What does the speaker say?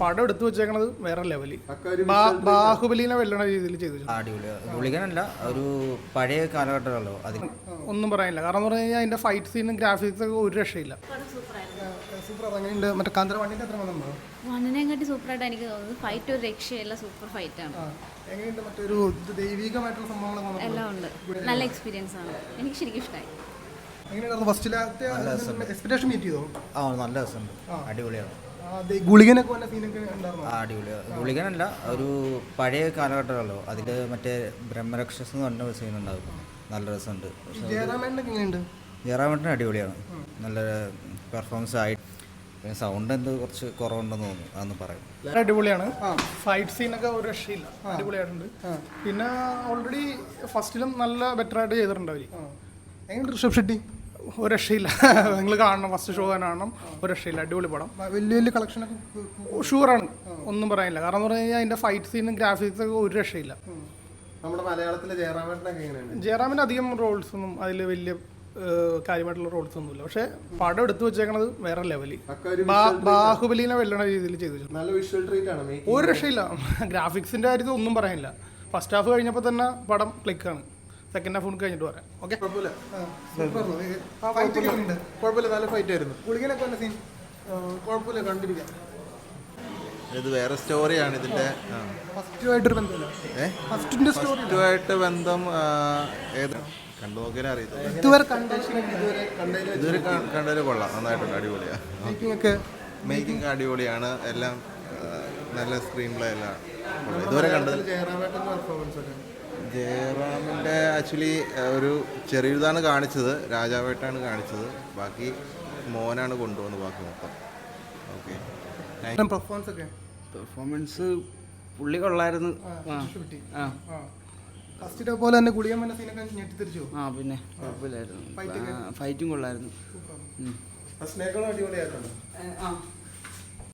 പടം എടുത്തു വെച്ചേക്കണത് വേറെ ലെവല്. ബാഹുബലിനെ വെല്ലണ രീതിയിൽ ചെയ്തു. ഗുളികനല്ല, ഒരു പഴയ കാലഘട്ടമല്ലോ അതിന് ഒന്നും പറയാനില്ല. കാരണം എന്ന് പറഞ്ഞു കഴിഞ്ഞാൽ അതിന്റെ ഫൈറ്റ് സീനും ഗ്രാഫിക്സ് ഒക്കെ ഒരു രക്ഷയില്ല. സൂപ്പർ. അങ്ങനെയുണ്ട്. മറ്റേ കാന്തര വണ്ണിന്റെ അത്ര വണ്ണിനെക്കാട്ടി സൂപ്പറായിട്ട് എനിക്ക് തോന്നുന്നത്. ഫൈറ്റ് ഒരു രക്ഷയല്ല, സൂപ്പർ ഫൈറ്റ് ആണ്. എങ്ങനെയുണ്ട്? മറ്റൊരു ദൈവികമായിട്ടുള്ള സംഭവങ്ങൾ എല്ലാം ഉണ്ട്. നല്ല എക്സ്പീരിയൻസ് ആണ്, എനിക്ക് ശരിക്കും ഇഷ്ടമായി. എങ്ങനെയായിരുന്നു ഫസ്റ്റിലത്തെ എക്സ്പെക്ടേഷൻ മീറ്റ് ചെയ്തോ? നല്ല രസമുണ്ട്, അടിപൊളിയാണ്. ഗുളികനൊക്കെ വല്ല സീനൊക്കെ ഉണ്ടായിരുന്നു. അടിപൊളിയാണ്. ഗുളികനല്ല, ഒരു പഴയ കാലഘട്ടമല്ലോ അതിൽ മറ്റേ ബ്രഹ്മരക്ഷസ് എന്ന് പറഞ്ഞ സീൻ ഉണ്ടാകും. നല്ല രസമുണ്ട്. ജയറാമേട്ടനൊക്കെ എങ്ങനെയുണ്ട്? ജയറാമേട്ടന് അടിപൊളിയാണ്, നല്ല പെർഫോമൻസ് ആയി. പിന്നെ സൗണ്ട് എന്ത് കുറച്ച് കുറവുണ്ടെന്ന് തോന്നുന്നു, അതൊന്ന് പറയും. അടിപൊളിയാണ്. ഫൈറ്റ് സീനൊക്കെ ഒരു രക്ഷയില്ല, അടിപൊളിയായിട്ടുണ്ട്. പിന്നെ ഓൾറെഡി ഫസ്റ്റിലും നല്ല ബെറ്റർ ആയിട്ട് ചെയ്തിട്ടുണ്ട് അവർ. എങ്ങനെയുണ്ട് ഋഷഭ് ഷെട്ടി? ഒരു രക്ഷയില്ല. നിങ്ങൾ കാണണം, ഫസ്റ്റ് ഷോ തന്നെ കാണണം. ഒരു രക്ഷയില്ല, അടിപൊളി പടം. വലിയ വലിയ കളക്ഷനൊക്കെ ഷുവറാണ്, ഒന്നും പറയാനില്ല. കാരണം എന്ന് പറഞ്ഞു കഴിഞ്ഞാൽ അതിന്റെ ഫൈറ്റ് സീനും ഗ്രാഫിക്സ് ഒക്കെ ഒരു രക്ഷയില്ല. നമ്മുടെ മലയാളത്തിലെ ജയറാമേട്ടനൊക്കെ എങ്ങനെയാണ്? ജയറാമിന് അധികം റോൾസ് ഒന്നും അതിൽ വലിയ കാര്യമായിട്ടുള്ള റോൾസ് ഒന്നുമില്ല. പക്ഷെ പടം എടുത്തു വെച്ചേക്കണത് വേറെ ലെവല്. ബാഹുബലിനെ വെല്ലണ രീതിയിൽ ചെയ്തു. നല്ല വിഷ്വൽ ട്രീറ്റ് ആണ്. ഒരു രക്ഷയില്ല. ഗ്രാഫിക്സിന്റെ കാര്യത്തിൽ ഒന്നും പറയാനില്ല. ഫസ്റ്റ് ഹാഫ് കഴിഞ്ഞപ്പോൾ തന്നെ പടം ക്ലിക്കാണ്. സെക്കൻഡ് ഹാഫ് കഴിഞ്ഞിട്ട് പറയാം. ഓക്കെ, കുഴപ്പമില്ല, നല്ല ഫൈറ്റ് ആയിരുന്നു. ഗുളികനൊക്കെ വല്ല സീൻ കുഴപ്പമില്ല, കണ്ടിരിക്കാം. ഇത് വേറെ സ്റ്റോറിയാണ് ഇതിന്റെ. ഫസ്റ്റുമായിട്ടൊരു ബന്ധമില്ല. ഫസ്റ്റുമായിട്ട് ബന്ധം ഏത് കണ്ടു നോക്കിയാലേ അറിയത്തില്ല. ഇതുവരെ കണ്ടതിൽ കൊള്ളാം, നന്നായിട്ടുണ്ട്, അടിപൊളിയാണ്. മേക്കിംഗ് അടിപൊളിയാണ്, എല്ലാം നല്ല സ്ക്രീൻ പ്ലേ എല്ലാം. ഇതുവരെ കണ്ടത് ജയറാമിൻ്റെ ആക്ച്വലി ഒരു ചെറിയതാണ് കാണിച്ചത്, രാജാവേട്ടാണ് കാണിച്ചത്, ബാക്കി മോനാണ് കൊണ്ടുവന്നത് ബാക്കി മൊത്തം. ഓക്കെ, പെർഫോമൻസ് പുള്ളി കൊള്ളായിരുന്നു. ഫസ്റ്റിനെ പോലെ തന്നെ ഗുളികൻ വന്ന സീനൊക്കെ ഞെട്ടിത്തിരിച്ചു. പിന്നെ കുഴപ്പമില്ലായിരുന്നു, ഫൈറ്റും കൊള്ളായിരുന്നു. അടിപൊളിയായിട്ടുണ്ട്.